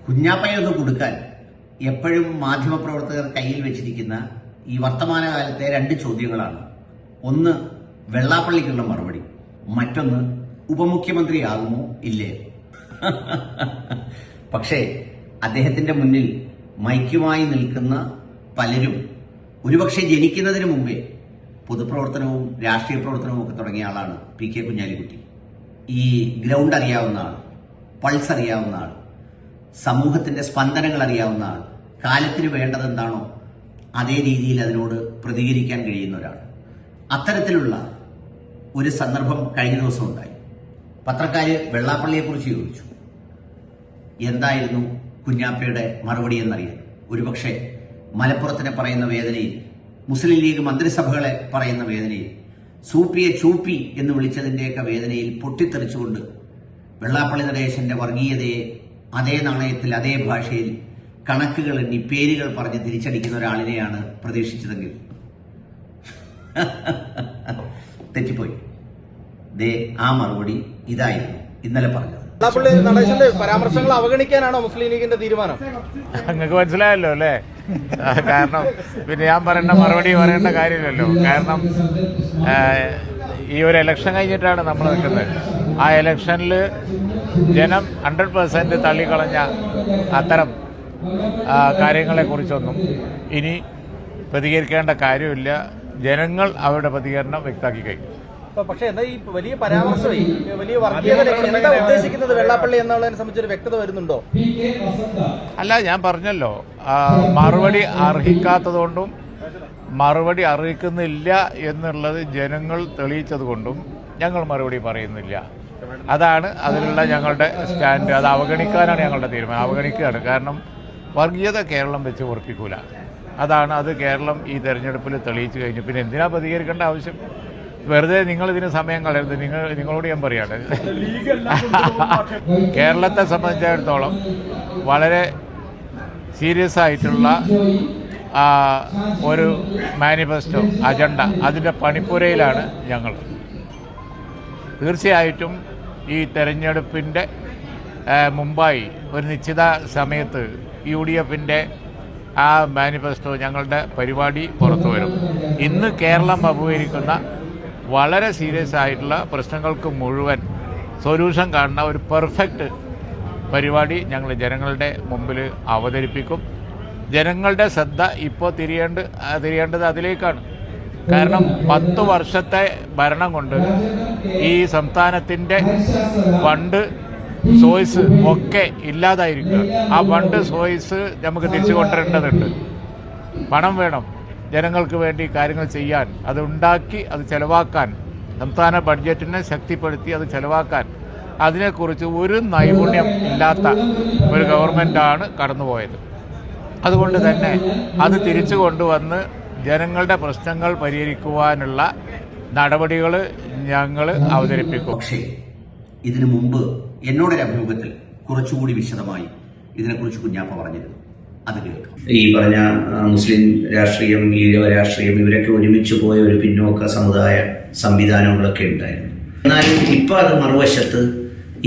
കുഞ്ഞാപ്പയൊന്ന് കൊടുക്കാൻ എപ്പോഴും മാധ്യമപ്രവർത്തകർ കയ്യിൽ വെച്ചിരിക്കുന്ന ഈ വർത്തമാനകാലത്തെ രണ്ട് ചോദ്യങ്ങളാണ്. ഒന്ന് വെള്ളാപ്പള്ളിക്കുള്ള മറുപടി, മറ്റൊന്ന് ഉപമുഖ്യമന്ത്രിയാകുമോ ഇല്ലേ. പക്ഷേ അദ്ദേഹത്തിന്റെ മുന്നിൽ മൈക്കുമായി നിൽക്കുന്ന പലരും ഒരുപക്ഷെ ജനിക്കുന്നതിന് മുമ്പേ പൊതുപ്രവർത്തനവും രാഷ്ട്രീയ പ്രവർത്തനവും ഒക്കെ തുടങ്ങിയ ആളാണ് പി.കെ. കുഞ്ഞാലിക്കുട്ടി. ഈ ഗ്രൗണ്ട് അറിയാവുന്ന ആൾ, പൾസ് അറിയാവുന്ന ആൾ, സമൂഹത്തിന്റെ സ്പന്ദനങ്ങൾ അറിയാവുന്ന ആൾ, കാലത്തിന് വേണ്ടതെന്താണോ അതേ രീതിയിൽ അതിനോട് പ്രതികരിക്കാൻ കഴിയുന്ന ഒരാൾ. അത്തരത്തിലുള്ള ഒരു സന്ദർഭം കഴിഞ്ഞ ദിവസം ഉണ്ടായി. പത്രക്കാര് വെള്ളാപ്പള്ളിയെക്കുറിച്ച് ചോദിച്ചു, എന്തായിരുന്നു കുഞ്ഞാപ്പയുടെ മറുപടി എന്നറിയാൻ. ഒരുപക്ഷെ മലപ്പുറത്തിനെ പറയുന്ന വേദനയിൽ, മുസ്ലിം ലീഗ് മന്ത്രിസഭകളെ പറയുന്ന വേദനയിൽ, സൂപ്പിയെ ചൂപ്പി എന്ന് വിളിച്ചതിന്റെയൊക്കെ വേദനയിൽ പൊട്ടിത്തെറിച്ചുകൊണ്ട് വെള്ളാപ്പള്ളി നടേശന്റെ വർഗീയതയെ അതേ നാണയത്തിൽ അതേ ഭാഷയിൽ കണക്കുകൾ എണ്ണി പേരുകൾ പറഞ്ഞ് തിരിച്ചടിക്കുന്ന ഒരാളിനെയാണ് പ്രതീക്ഷിച്ചതെങ്കിൽ തെറ്റിപ്പോയി. ദേ ആ മറുപടി ഇതായിരുന്നു ഇന്നലെ പറഞ്ഞത്. വെള്ളാപ്പള്ളി നടേശന്റെ പരാമർശങ്ങൾ അവഗണിക്കാനാണോ മുസ്ലിം ലീഗിന്റെ തീരുമാനം? നിങ്ങൾക്ക് മനസ്സിലായല്ലോ അല്ലേ? കാരണം പിന്നെ ഞാൻ മറുപടി പറയേണ്ട കാര്യമില്ലല്ലോ. കാരണം ഈ ഒരു ഇലക്ഷൻ കഴിഞ്ഞിട്ടാണ് നമ്മൾ നിൽക്കുന്നത്. ആ ഇലക്ഷനിൽ ജനം 100% തള്ളിക്കളഞ്ഞ അത്തരം കാര്യങ്ങളെക്കുറിച്ചൊന്നും ഇനി പ്രതികരിക്കേണ്ട കാര്യമില്ല. ജനങ്ങൾ അവരുടെ പ്രതികരണം വ്യക്തമാക്കി കഴിഞ്ഞു. പക്ഷേ എന്താ ഈ വലിയ പരാമർശം, വലിയ വർഗീയത എന്താ ഉദ്ദേശിക്കുന്നത് വെള്ളാപ്പള്ളി എന്നുള്ളതിനെ സംബന്ധിച്ചൊരു വ്യക്തത വരുന്നുണ്ടോ? അല്ല, ഞാൻ പറഞ്ഞല്ലോ, മറുപടി അർഹിക്കാത്തതുകൊണ്ടും മറുപടി അർഹിക്കുന്നില്ല എന്നുള്ളത് ജനങ്ങൾ തെളിയിച്ചതുകൊണ്ടും ഞങ്ങൾ മറുപടി പറയുന്നില്ല. അതാണ് അതിലുള്ള ഞങ്ങളുടെ സ്റ്റാൻഡ്. അത് അവഗണിക്കാനാണ് ഞങ്ങളുടെ തീരുമാനം. അവഗണിക്കുകയാണ്. കാരണം വർഗീയത കേരളം വെച്ച് ഉറപ്പിക്കൂല. അത് കേരളം ഈ തെരഞ്ഞെടുപ്പിൽ തെളിയിച്ചു കഴിഞ്ഞു. പിന്നെ എന്തിനാ പ്രതികരിക്കേണ്ട ആവശ്യം? വെറുതെ നിങ്ങളിതിന് സമയം കളയരുത്. നിങ്ങളോട് ഞാൻ പറയാണ്, കേരളത്തെ സംബന്ധിച്ചിടത്തോളം വളരെ സീരിയസ് ആയിട്ടുള്ള ഒരു മാനിഫെസ്റ്റോ, അജണ്ട, അതിൻ്റെ പണിപ്പുരയിലാണ് ഞങ്ങൾ. തീർച്ചയായിട്ടും ഈ തെരഞ്ഞെടുപ്പിൻ്റെ മുമ്പായി ഒരു നിശ്ചിത സമയത്ത് UDFന്റെ ആ മാനിഫെസ്റ്റോ, ഞങ്ങളുടെ പരിപാടി പുറത്തു വരും. ഇന്ന് കേരളം അഭിമുഖീകരിക്കുന്ന വളരെ സീരിയസ് ആയിട്ടുള്ള പ്രശ്നങ്ങൾക്ക് മുഴുവൻ സൊല്യൂഷൻ കാണുന്ന ഒരു പെർഫെക്റ്റ് പരിപാടി ഞങ്ങൾ ജനങ്ങളുടെ മുമ്പിൽ അവതരിപ്പിക്കും. ജനങ്ങളുടെ ശ്രദ്ധ ഇപ്പോൾ തിരിയേണ്ടത് അതിലേക്കാണ്. കാരണം 10 വർഷത്തെ ഭരണം കൊണ്ട് ഈ സംസ്ഥാനത്തിൻ്റെ ഫണ്ട് സോഴ്സ് ഒക്കെ ഇല്ലാതായിരിക്കുക. ആ ഫണ്ട് സോഴ്സ് നമുക്ക് തിരിച്ചു കൊണ്ടുവരേണ്ടതുണ്ട്. പണം വേണം ജനങ്ങൾക്ക് വേണ്ടി കാര്യങ്ങൾ ചെയ്യാൻ, അത് ഉണ്ടാക്കി അത് ചെലവാക്കാൻ, സംസ്ഥാന ബഡ്ജറ്റിനെ ശക്തിപ്പെടുത്തി അത് ചെലവാക്കാൻ അതിനെക്കുറിച്ച് ഒരു നൈപുണ്യം ഇല്ലാത്ത ഒരു ഗവൺമെൻറ്റാണ് കടന്നുപോയത്. അതുകൊണ്ട് തന്നെ അത് തിരിച്ചു കൊണ്ടുവന്ന് ജനങ്ങളുടെ പ്രശ്നങ്ങൾ പരിഹരിക്കുവാനുള്ള നടപടികൾ ഞങ്ങൾ അവതരിപ്പിക്കും. പക്ഷേ ഇതിനു മുമ്പ് എന്നോടൊരു അഭിമുഖത്തിൽ കുറച്ചുകൂടി വിശദമായി ഇതിനെക്കുറിച്ച് കുഞ്ഞാപ്പ പറഞ്ഞിരുന്നു. അത് കേൾക്കാം. ഈ പറഞ്ഞ മുസ്ലിം രാഷ്ട്രീയം, ഈഴവ രാഷ്ട്രീയം, ഇവരൊക്കെ ഒരുമിച്ച് പോയ ഒരു പിന്നോക്ക സമുദായ സംവിധാനങ്ങളൊക്കെ ഉണ്ടായിരുന്നു. എന്നാലും ഇപ്പം അത് മറുവശത്ത്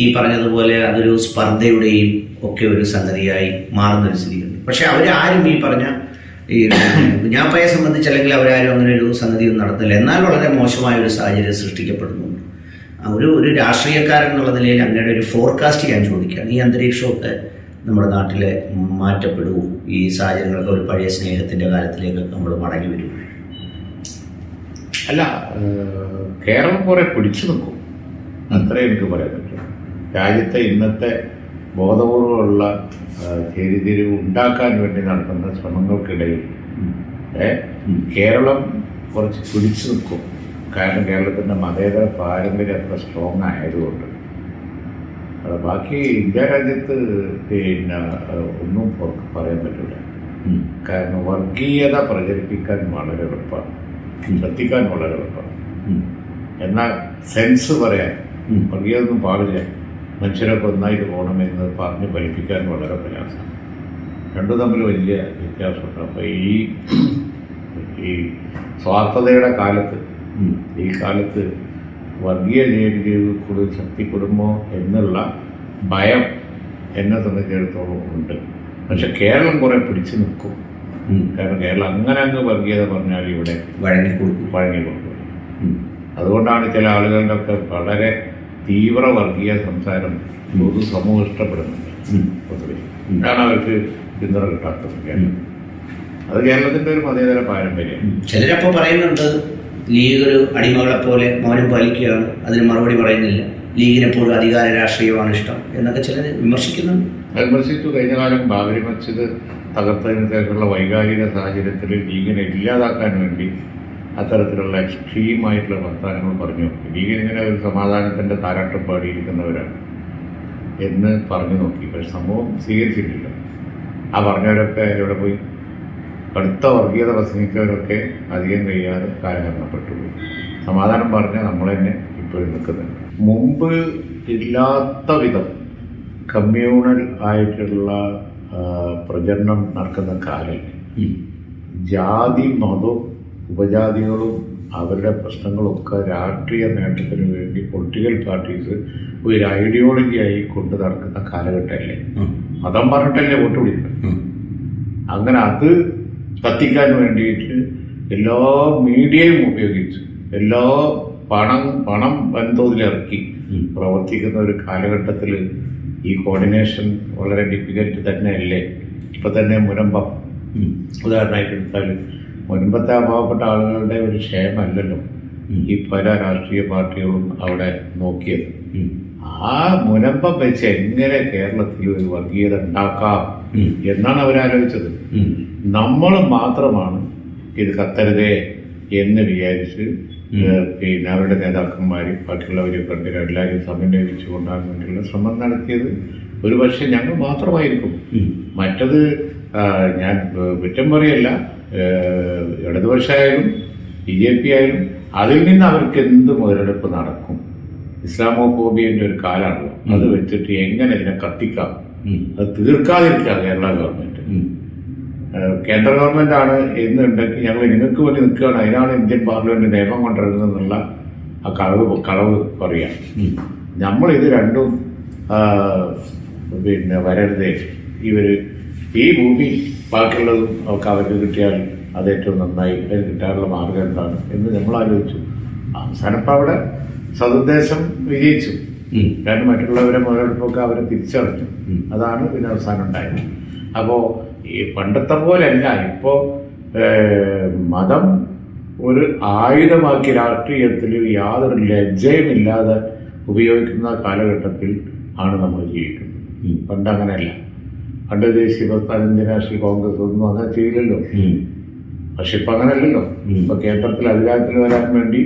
ഈ പറഞ്ഞതുപോലെ അതൊരു സ്പർദ്ധയുടെയും ഒക്കെ ഒരു സംഗതിയായി മാറുന്നൊരു സ്ഥിതിയുണ്ട്. പക്ഷെ അവരാരും ഈ പറഞ്ഞ ഈ കുഞ്ഞാപ്പയെ സംബന്ധിച്ച് അല്ലെങ്കിൽ അവരാരും അങ്ങനെ ഒരു സംഗതിയൊന്നും നടത്തില്ല. എന്നാൽ വളരെ മോശമായ ഒരു സാഹചര്യം സൃഷ്ടിക്കപ്പെടുന്നുണ്ട്. ഒരു രാഷ്ട്രീയക്കാരൻ എന്നുള്ള നിലയിൽ അങ്ങയുടെ ഒരു ഫോർകാസ്റ്റ് ഞാൻ ചോദിക്കുകയാണ്. ഈ അന്തരീക്ഷമൊക്കെ നമ്മുടെ നാട്ടിലെ മാറ്റപ്പെടുമോ? ഈ സാഹചര്യങ്ങളൊക്കെ ഒരു പഴയ സ്നേഹത്തിൻ്റെ കാലത്തിലേക്കൊക്കെ നമ്മൾ മടങ്ങി വരും? അല്ല, കേരളം കുറെ പിടിച്ചു നിൽക്കും, അത്രേ എനിക്ക് പറയാൻ പറ്റും. രാജ്യത്തെ ഇന്നത്തെ ബോധപൂർവമുള്ള ചേരിതിരിവ് ഉണ്ടാക്കാൻ വേണ്ടി നടത്തുന്ന ശ്രമങ്ങൾക്കിടയിൽ കേരളം കുറച്ച് പിടിച്ചു നിൽക്കും. കാരണം കേരളത്തിൻ്റെ മതേതര പാരമ്പര്യം അത്ര സ്ട്രോങ് ആയതുകൊണ്ട്. ബാക്കി ഇന്ത്യ രാജ്യത്ത് പിന്നെ ഒന്നും പറയാൻ പറ്റില്ല. കാരണം വർഗീയത പ്രചരിപ്പിക്കാൻ വളരെ എളുപ്പമാണ്, ശ്രദ്ധിക്കാൻ വളരെ എളുപ്പമാണ്. എന്നാൽ സെൻസ് പറയാൻ വർഗീയത ഒന്നും പാടില്ല, മനുഷ്യരൊക്കെ ഒന്നായിട്ട് പോകണമെന്ന് പറഞ്ഞ് ഫലിപ്പിക്കാൻ വളരെ പ്രയാസമാണ്. രണ്ടും തമ്മിൽ വലിയ വ്യത്യാസമുണ്ട്. അപ്പോൾ ഈ സ്വാർത്ഥതയുടെ കാലത്ത്, ഈ കാലത്ത് വർഗീയ ചേരിതിരിവ് കൂടുതൽ ശക്തിപ്പെടുമോ എന്നുള്ള ഭയം എന്നെ സംബന്ധിച്ചിടത്തോളം ഉണ്ട്. പക്ഷെ കേരളം കുറെ പിടിച്ചു നിൽക്കും. കാരണം കേരളം അങ്ങനെ വർഗീയത പറഞ്ഞാൽ ഇവിടെ വഴങ്ങിക്കൊടുക്കും. അതുകൊണ്ടാണ് ചില ആളുകളുടെ ഒക്കെ വളരെ തീവ്ര വർഗീയ സംസാരം പൊതുസമൂഹം ഇഷ്ടപ്പെടുന്നുണ്ട്. പൊതുവെ കാരണം അവർക്ക് പിന്തുണ കിട്ടാത്തത് കേരളം. അത് കേരളത്തിന്റെ ഒരു മതേതര പാരമ്പര്യം. ചിലരപ്പോൾ പറയുന്നുണ്ട് ലീഗ് ഒരു അടിമകളെ പോലെ മൗനം പാലിക്കുകയാണ്, അതിന് മറുപടി പറയുന്നില്ല, ലീഗിനെപ്പോഴും അധികാര രാഷ്ട്രീയമാണ് ഇഷ്ടം എന്നൊക്കെ ചിലർ വിമർശിക്കുന്നുണ്ട്. വിമർശിച്ചു. കഴിഞ്ഞ കാലം ബാബരി മസ്ജിദ് തകർത്തതിന് ശേഷമുള്ള വൈകാരിക സാഹചര്യത്തിൽ ലീഗിനെ ഇല്ലാതാക്കാൻ വേണ്ടി അത്തരത്തിലുള്ള എക്സ്ട്രീമായിട്ടുള്ള വർത്തമാനങ്ങൾ പറഞ്ഞു. ലീഗിന് ഇങ്ങനെ ഒരു സമാധാനത്തിൻ്റെ താരാട്ടം പാടിയിരിക്കുന്നവരാണ് എന്ന് പറഞ്ഞു നോക്കി. പക്ഷെ സംഭവം സ്വീകരിച്ചിട്ടില്ല. ആ പറഞ്ഞവരൊക്കെ ഇവിടെ പോയി കടുത്ത വർഗീയത പ്രസംഗിച്ചവരൊക്കെ അധികം കഴിയാതെ കാലഹരണപ്പെട്ടു പോയി. സമാധാനം പറഞ്ഞാൽ നമ്മൾ തന്നെ ഇപ്പോഴും നിൽക്കുന്നുണ്ട്. മുമ്പ് ഇല്ലാത്ത വിധം കമ്മ്യൂണൽ ആയിട്ടുള്ള പ്രചരണം നടക്കുന്ന കാലം ജാതി മതവും ഉപജാതികളും അവരുടെ പ്രശ്നങ്ങളൊക്കെ രാഷ്ട്രീയ നേട്ടത്തിന് വേണ്ടി പൊളിറ്റിക്കൽ പാർട്ടീസ് ഒരു ഐഡിയോളജിയായി കൊണ്ട് നടക്കുന്ന കാലഘട്ടമല്ലേ. മതം പറഞ്ഞിട്ടല്ലേ വോട്ട് പിടിക്കുന്നത്. അങ്ങനെ അത് കത്തിക്കാൻ വേണ്ടിയിട്ട് എല്ലാ മീഡിയയും ഉപയോഗിച്ച് എല്ലാ പണം വൻതോതിലിറക്കി പ്രവർത്തിക്കുന്ന ഒരു കാലഘട്ടത്തിൽ ഈ കോർഡിനേഷൻ വളരെ ഡിഫിക്കൽട്ട് തന്നെയല്ലേ. ഇപ്പം തന്നെ മുനമ്പം ഉദാഹരണമായിട്ട് എടുത്താൽ മുൻപത്തെ പാവപ്പെട്ട ആളുകളുടെ ഒരു ക്ഷേമമല്ലല്ലോ ഈ പല രാഷ്ട്രീയ പാർട്ടികളും അവിടെ നോക്കിയത്. ആ മുനമ്പം വെച്ച് എങ്ങനെ കേരളത്തിൽ ഒരു വർഗീയത ഉണ്ടാക്കാം എന്നാണ് അവരാലോചിച്ചത്. നമ്മൾ മാത്രമാണ് ഇത് കത്തരുതേ എന്ന് വിചാരിച്ച് പിന്നെ അവരുടെ നേതാക്കന്മാർ ബാക്കിയുള്ളവരെ കണ്ട് എല്ലാവരും സമന്വയിച്ചു കൊണ്ടാൻ വേണ്ടിയുള്ള ശ്രമം നടത്തിയത് ഒരു പക്ഷേ ഞങ്ങൾ മാത്രമായിരിക്കും. മറ്റത് ഞാൻ കുറ്റം പറയല്ല, ഇടതുപക്ഷമായാലും BJP ആയാലും അതിൽ നിന്ന് അവർക്ക് എന്ത് മുതലെടുപ്പ് നടക്കും. ഇസ്ലാമോഫോബിയന്റെ ഒരു കാലാണല്ലോ. അത് വെച്ചിട്ട് എങ്ങനെ ഇതിനെ കത്തിക്കാം, അത് തീർക്കാതിരിക്കാം കേരള ഗവൺമെന്റ്. കേന്ദ്ര ഗവൺമെന്റ് ആണ് എന്നുണ്ടെങ്കിൽ ഞങ്ങൾ നിങ്ങൾക്ക് വേണ്ടി നിൽക്കുകയാണ്, അതിനാണ് ഇന്ത്യൻ പാർലമെന്റ് നിയമം കൊണ്ടുവരുന്നതെന്നുള്ള ആ കളവ് പറയാം. നമ്മളിത് രണ്ടും പിന്നെ വരരുതേ. ഈ ഭൂമി ബാക്കിയുള്ളതും ഒക്കെ അവർക്ക് കിട്ടിയാൽ അത് ഏറ്റവും നന്നായി, അതിന് കിട്ടാനുള്ള മാർഗം എന്താണ് എന്ന് നമ്മൾ ആലോചിച്ചു. അവസാനം ഇപ്പം അവിടെ സതുദ്ദേശം വിജയിച്ചു. കാരണം മറ്റുള്ളവരെ മുതലെടുപ്പൊക്കെ അവരെ തിരിച്ചറിഞ്ഞു. അതാണ് പിന്നെ അവസാനം ഉണ്ടായത്. അപ്പോൾ ഈ പണ്ടത്തെ പോലെയല്ല ഇപ്പോൾ മതം ഒരു ആയുധമാക്കി രാഷ്ട്രീയത്തിൽ യാതൊരു ലജ്ജയുമില്ലാതെ ഉപയോഗിക്കുന്ന കാലഘട്ടത്തിൽ ആണ് നമ്മൾ ജീവിക്കുന്നത്. പണ്ട് അങ്ങനെയല്ല. പണ്ട് ദേശീയ പ്രസ്ഥാനം, ഇന്ത്യൻ നാഷണൽ കോൺഗ്രസ് ഒന്നും അങ്ങനെ ചെയ്യില്ലല്ലോ. പക്ഷെ ഇപ്പം അങ്ങനെയല്ലല്ലോ. ഇപ്പൊ കേന്ദ്രത്തിൽ അധികാരത്തിൽ വരാൻ വേണ്ടി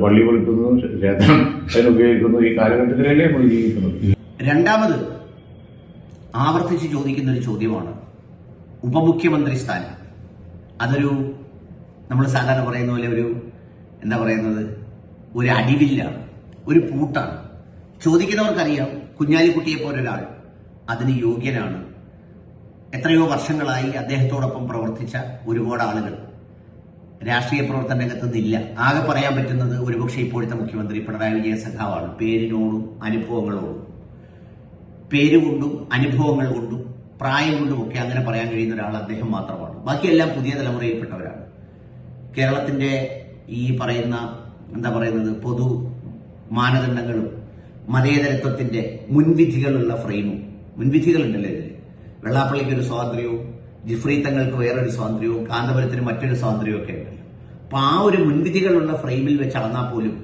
പള്ളി പൊളിക്കുന്നു, രഥം അതിനുപയോഗിക്കുന്നു. ഈ കാലഘട്ടത്തിലല്ലേ നമ്മൾ ജീവിക്കുന്നത്. രണ്ടാമത് ആവർത്തിച്ച് ചോദിക്കുന്ന ഒരു ചോദ്യമാണ് ഉപമുഖ്യമന്ത്രി സ്ഥാനം. അതൊരു നമ്മൾ സാധാരണ പറയുന്ന പോലെ ഒരു എന്താ പറയുന്നത്, ഒരു അടിവില്ലാണ്, ഒരു പൂട്ടാണ്. ചോദിക്കുന്നവർക്കറിയാം കുഞ്ഞാലിക്കുട്ടിയെ പോലൊരാൾ അതിന് യോഗ്യനാണ്. എത്രയോ വർഷങ്ങളായി അദ്ദേഹത്തോടൊപ്പം പ്രവർത്തിച്ച ഒരുപാട് ആളുകൾ രാഷ്ട്രീയ പ്രവർത്തന രംഗത്ത് നിന്നില്ല. ആകെ പറയാൻ പറ്റുന്നത് ഒരുപക്ഷെ ഇപ്പോഴത്തെ മുഖ്യമന്ത്രി പിണറായി വിജയൻ സഖാവാണ്. പേരിനോടും അനുഭവങ്ങളോടും, പേരുകൊണ്ടും അനുഭവങ്ങൾ കൊണ്ടും പ്രായം കൊണ്ടുമൊക്കെ അങ്ങനെ പറയാൻ കഴിയുന്ന ഒരാൾ അദ്ദേഹം മാത്രമാണ്. ബാക്കിയെല്ലാം പുതിയ തലമുറയിൽപ്പെട്ടവരാണ്. കേരളത്തിന്റെ ഈ പറയുന്ന എന്താ പറയുന്നത് പൊതു മാനദണ്ഡങ്ങളും മതേതരത്വത്തിന്റെ മുൻവിധികളുള്ള ഫ്രെയിമും, മുൻവിധികളുണ്ടല്ലോ ഇതിൽ. വെള്ളാപ്പള്ളിക്കൊരു സ്വാതന്ത്ര്യവും ജിഫ്രി തങ്ങൾക്ക് വേറൊരു സ്വാതന്ത്ര്യവും കാന്തപുരത്തിന് മറ്റൊരു സ്വാതന്ത്ര്യവും ഒക്കെ ഉണ്ടല്ലോ. അപ്പൊ ആ ഒരു മുൻവിധികളുള്ള ഫ്രെയിമിൽ വെച്ച് അളന്നാൽ പോലും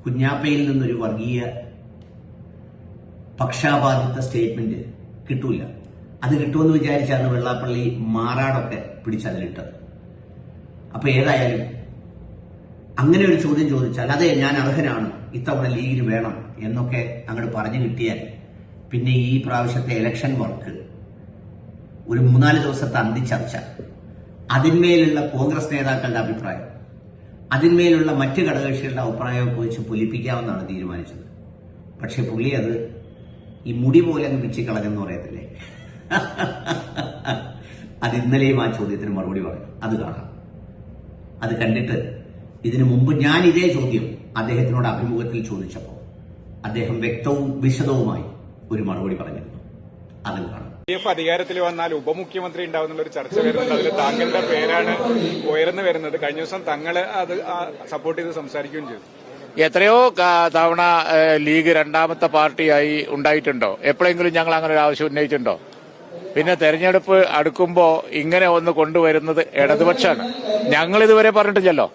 കുഞ്ഞാപ്പയിൽ നിന്നൊരു വർഗീയ പക്ഷാപാതിത്വ സ്റ്റേറ്റ്മെന്റ് കിട്ടൂല. അത് കിട്ടുമെന്ന് വിചാരിച്ചാണ് വെള്ളാപ്പള്ളി മാറാടൊക്കെ പിടിച്ചതിലിട്ടത്. അപ്പൊ ഏതായാലും അങ്ങനെ ഒരു ചോദ്യം ചോദിച്ചാൽ അതെ ഞാൻ അർഹനാണ്, ഇത്തവണ ലീഗിന് വേണം എന്നൊക്കെ അങ്ങോട്ട് പറഞ്ഞു കിട്ടിയാൽ പിന്നെ ഈ പ്രാവശ്യത്തെ ഇലക്ഷൻ വർക്ക് ഒരു 3-4 ദിവസത്തെ അന്തിച്ചർച്ച, അതിന്മേലുള്ള കോൺഗ്രസ് നേതാക്കളുടെ അഭിപ്രായം, അതിന്മേലുള്ള മറ്റ് ഘടകകക്ഷികളുടെ അഭിപ്രായമൊക്കെ വെച്ച് പൊലിപ്പിക്കാമെന്നാണ് തീരുമാനിച്ചത്. പക്ഷെ പുള്ളി അത് ഈ മുടി പോലെ അങ്ങ് പിച്ചിക്കളഞ്ഞെന്ന് പറയത്തില്ലേ, അത് ഇന്നലെയും ആ ചോദ്യത്തിന് മറുപടി പറഞ്ഞു. അത് കാണാം. അത് കണ്ടിട്ട് ഇതിനു മുമ്പ് ഞാൻ ഇതേ ചോദ്യം അദ്ദേഹത്തിനോട് അഭിമുഖത്തിൽ ചോദിച്ചപ്പോൾ അദ്ദേഹം വ്യക്തവും വിശദവുമായി ഒരു മറുപടി പറഞ്ഞിരുന്നു. അതിൽ കാണും. UDF അധികാരത്തിൽ വന്നാൽ ഉപമുഖ്യമന്ത്രി ഉണ്ടാവുന്നുള്ള ഒരു ചർച്ച വരുന്നുണ്ട്. അതിൽ താങ്കളുടെ പേരാണ് ഉയർന്നു വരുന്നത്. കഴിഞ്ഞ ദിവസം തങ്ങൾ അത് സപ്പോർട്ട് ചെയ്ത് സംസാരിക്കുകയും ചെയ്തു. എത്രയോ തവണ ലീഗ് രണ്ടാമത്തെ പാർട്ടിയായി ഉണ്ടായിട്ടുണ്ടോ? എപ്പോഴെങ്കിലും ഞങ്ങൾ അങ്ങനെ ഒരു ആവശ്യം ഉന്നയിച്ചിട്ടുണ്ടോ? പിന്നെ തെരഞ്ഞെടുപ്പ് അടുക്കുമ്പോൾ ഇങ്ങനെ ഒന്ന് കൊണ്ടുവരുന്നത് ഇടതുപക്ഷമാണ്. ഞങ്ങളിതുവരെ പറഞ്ഞിട്ടില്ലല്ലോ.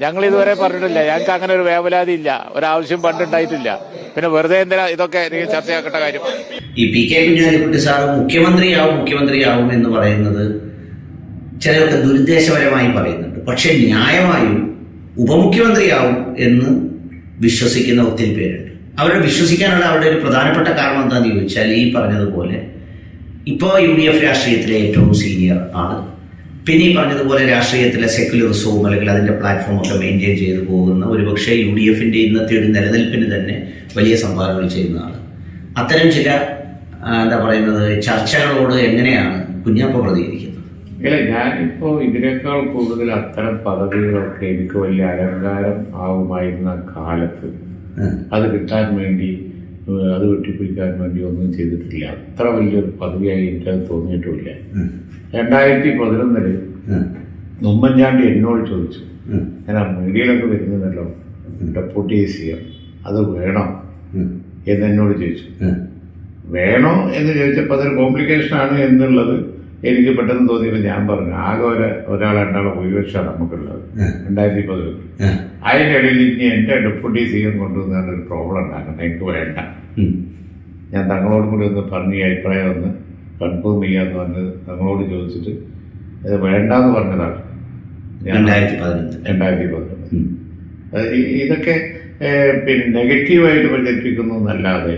ഞങ്ങൾക്ക് അങ്ങനെ ഒരു വേവലാതി ഇല്ല, ഒരാവശ്യം പണ്ടുണ്ടായിട്ടില്ല. പിന്നെ വെറുതെ എന്തിനാ ഇതൊക്കെ ചർച്ചയാക്കേണ്ട കാര്യം? ഈ PK കുഞ്ഞാലിക്കുട്ടി സാറ് മുഖ്യമന്ത്രിയാവും എന്ന് പറയുന്നത് ചിലർക്ക് ദുരുദ്ദേശപരമായി പറയുന്നുണ്ട്. പക്ഷെ ന്യായമായും ഉപമുഖ്യമന്ത്രിയാവും എന്ന് വിശ്വസിക്കുന്ന ഒത്തിരി പേരുണ്ട്. അവരുടെ വിശ്വസിക്കാനുള്ള അവരുടെ ഒരു പ്രധാനപ്പെട്ട കാരണം എന്താണെന്ന് ചോദിച്ചാൽ, ഈ പറഞ്ഞതുപോലെ ഇപ്പോൾ UDF രാഷ്ട്രീയത്തിലെ ഏറ്റവും സീനിയർ ആണ്. പിന്നെ ഈ പറഞ്ഞതുപോലെ രാഷ്ട്രീയത്തിലെ സെക്യുലറിസവും അല്ലെങ്കിൽ അതിൻ്റെ പ്ലാറ്റ്ഫോമൊക്കെ മെയിൻറ്റെയിൻ ചെയ്തു പോകുന്ന ഒരുപക്ഷെ UDFന്റെ ഇന്നത്തെ ഒരു നിലനിൽപ്പിന് തന്നെ വലിയ സംഭാവനകൾ ചെയ്യുന്നതാണ്. അത്തരം ചില ചർച്ചകളോട് എങ്ങനെയാണ് കുഞ്ഞാപ്പ പ്രതികരിക്കുന്നത്? ഇല്ല, ഞാനിപ്പോൾ ഇതിനേക്കാൾ കൂടുതൽ അത്തരം പദവികളൊക്കെ എനിക്ക് വലിയ അലങ്കാരം ആവുമായിരുന്ന കാലത്ത് അത് കിട്ടാൻ വേണ്ടി, അത് വെട്ടിപ്പിടിക്കാൻ വേണ്ടി ഒന്നും ചെയ്തിട്ടില്ല. അത്ര വലിയൊരു പദവിയായി എനിക്കത് തോന്നിയിട്ടുമില്ല. 2011 ഉമ്മൻചാണ്ടി എന്നോട് ചോദിച്ചു, ഞാൻ ആ മീഡിയയിലൊക്കെ വരുന്നതല്ലോ, ഡെപ്യൂട്ടി CM അത് വേണോ എന്നോട് ചോദിച്ചു. വേണോ എന്ന് ചോദിച്ചപ്പോൾ അതൊരു കോംപ്ലിക്കേഷനാണ് എന്നുള്ളത് എനിക്ക് പെട്ടെന്ന് തോന്നിയപ്പോൾ ഞാൻ പറഞ്ഞു, ആകെ ഒരാളെണ്ടാളെ ഭൂരിപക്ഷമാണ് നമുക്കുള്ളത് 2011. അതിൻ്റെ ഇടയിൽ ഇനി എൻ്റെ ഡെപ്യൂട്ടി CM കൊണ്ടുവന്നാണ് ഒരു പ്രോബ്ലം ഉണ്ടാക്കുന്നത്, എനിക്ക് വേണ്ട. ഞാൻ തങ്ങളോട് കൂടി ഒന്ന് പറഞ്ഞ് ഈ അഭിപ്രായം ഒന്ന് കൺഫേം ചെയ്യാന്ന് പറഞ്ഞ് തങ്ങളോട് ചോദിച്ചിട്ട് ഇത് വേണ്ടെന്ന് പറഞ്ഞതാണ് 2011. ഇതൊക്കെ പിന്നെ നെഗറ്റീവായിട്ട് പ്രചരിപ്പിക്കുന്നു എന്നല്ലാതെ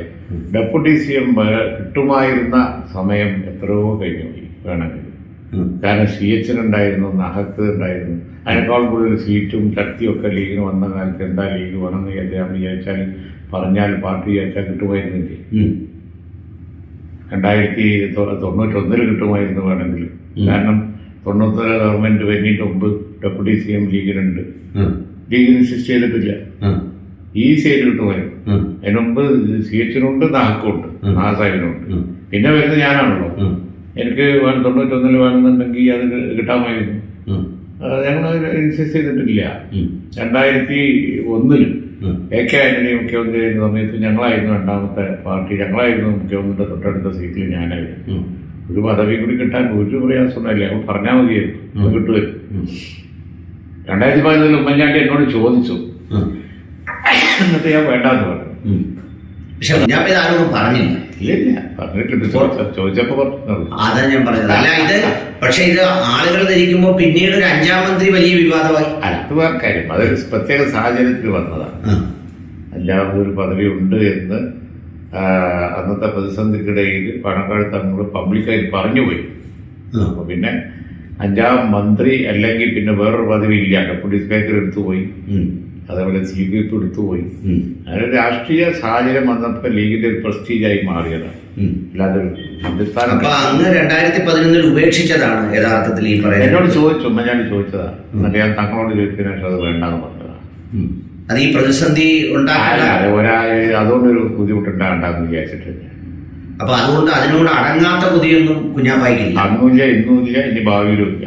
ഡെപ്യൂട്ടി CM കിട്ടുമായിരുന്ന സമയം എത്രയോ കഴിഞ്ഞു പോയി വേണമെങ്കിൽ. കാരണം CH ഉണ്ടായിരുന്നു, നഹത്ത് ഉണ്ടായിരുന്നു. അതിനേക്കാൾ കൂടുതൽ സീറ്റും ശക്തിയും ഒക്കെ ലീഗിന് വന്ന കാലത്ത് എന്താ ലീഗ് വേണമെന്ന് വിചാരിച്ചാൽ പറഞ്ഞാൽ പാർട്ടി വിചാരിച്ചാൽ കിട്ടുമായിരുന്നില്ലേ? 2091 കിട്ടുമായിരുന്നു വേണമെങ്കിൽ. കാരണം 90 ഗവൺമെന്റ് കഴിഞ്ഞിട്ട് മുമ്പ് ഡെപ്യൂട്ടി CM ലീഗിനുണ്ട്. ലീഗിന് ഇൻസിസ്റ്റ് ചെയ്തിട്ടില്ല, ഈ സൈഡ് കിട്ടുമായിരുന്നു. അതിന് മുമ്പ് CH-നുണ്ട്, നാഹക്കുണ്ട്, നാസാഹിബിനുണ്ട്. പിന്നെ വരുന്നത് ഞാനാണല്ലോ. എനിക്ക് 91 വേണമെന്നുണ്ടെങ്കിൽ അത് കിട്ടാമായിരുന്നു. ഞങ്ങൾ ഇൻസിസ്റ്റ് ചെയ്തിട്ടില്ല. 2001 AK ആന്റണി മുഖ്യമന്ത്രി ആയിരുന്ന സമയത്ത് ഞങ്ങളായിരുന്നു രണ്ടാമത്തെ പാർട്ടി, ഞങ്ങളായിരുന്നു മുഖ്യമന്ത്രിയുടെ തൊട്ടടുത്ത സീറ്റിൽ ഞാനായിരുന്നു. ഒരു പദവി കൂടി കിട്ടാൻ ഒരു പ്രയാസമൊന്നുമില്ല, ഞങ്ങൾ പറഞ്ഞാൽ മതിയായിരുന്നു, കിട്ടുമായിരുന്നു. 2014 ഉമ്മൻചാണ്ടി എന്നോട് ചോദിച്ചു, എന്നിട്ട് ഞാൻ വേണ്ടാന്ന് പറഞ്ഞു. പക്ഷെ ഞാൻ ആരോടും പറഞ്ഞില്ല. ഇല്ല, പറഞ്ഞിട്ടുണ്ട്, ചോദിച്ചപ്പോ പറഞ്ഞു. അതാ ഞാൻ പറഞ്ഞത്. അല്ല, പക്ഷെ ഇത് ആളുകൾ ധരിക്കുമ്പോ പിന്നീട് ഒരു 5ാം മന്ത്രി വലിയ വിവാദമായി. അത് വേറെ കാര്യം, അതൊരു പ്രത്യേക സാഹചര്യത്തിൽ വന്നതാണ്. 5ാമതൊരു പദവി ഉണ്ട് എന്ന് അന്നത്തെ പ്രതിസന്ധിക്കിടയിൽ പണക്കാട് തങ്ങൾ പബ്ലിക്കായി പറഞ്ഞുപോയി. അപ്പൊ പിന്നെ 5ാം മന്ത്രി അല്ലെങ്കിൽ പിന്നെ വേറൊരു പദവി ഇല്ല. ഡെപ്യൂട്ടി സ്പീക്കർ എടുത്തുപോയി, അതേപോലെ CPF എടുത്തുപോയി. അങ്ങനെ രാഷ്ട്രീയ സാഹചര്യം വന്നപ്പോൾ ലീഗിന്റെ ഒരു പ്രസ്റ്റീജായി മാറിയതാണ്. അല്ലാതെ അന്ന് 2011 ഉപേക്ഷിച്ചതാണ് യഥാർത്ഥത്തിൽ ഈ പറയുന്നത്. എന്നോട് ചോദിച്ചു, ഉമ്മൻചാണ്ടി ചോദിച്ചതാണ്. എന്നിട്ട് ഞാൻ തങ്ങളോട് ചോദിച്ചതിന് ശേഷം അത് വേണ്ടാന്ന് പറഞ്ഞതാണ്. അത് ഈ പ്രതിസന്ധി അതുകൊണ്ടൊരു ബുദ്ധിമുട്ടുണ്ടാകണ്ടെന്ന് വിചാരിച്ചിട്ടില്ല. അപ്പൊ അതുകൊണ്ട് അതിനോട് അടങ്ങാത്ത ബുദ്ധിയൊന്നും കുഞ്ഞാപ്പായിക്കില്ല. അന്നുമില്ല, ഇന്നുമില്ല, ഇനി ഭാവിയിലും ഇല്ല.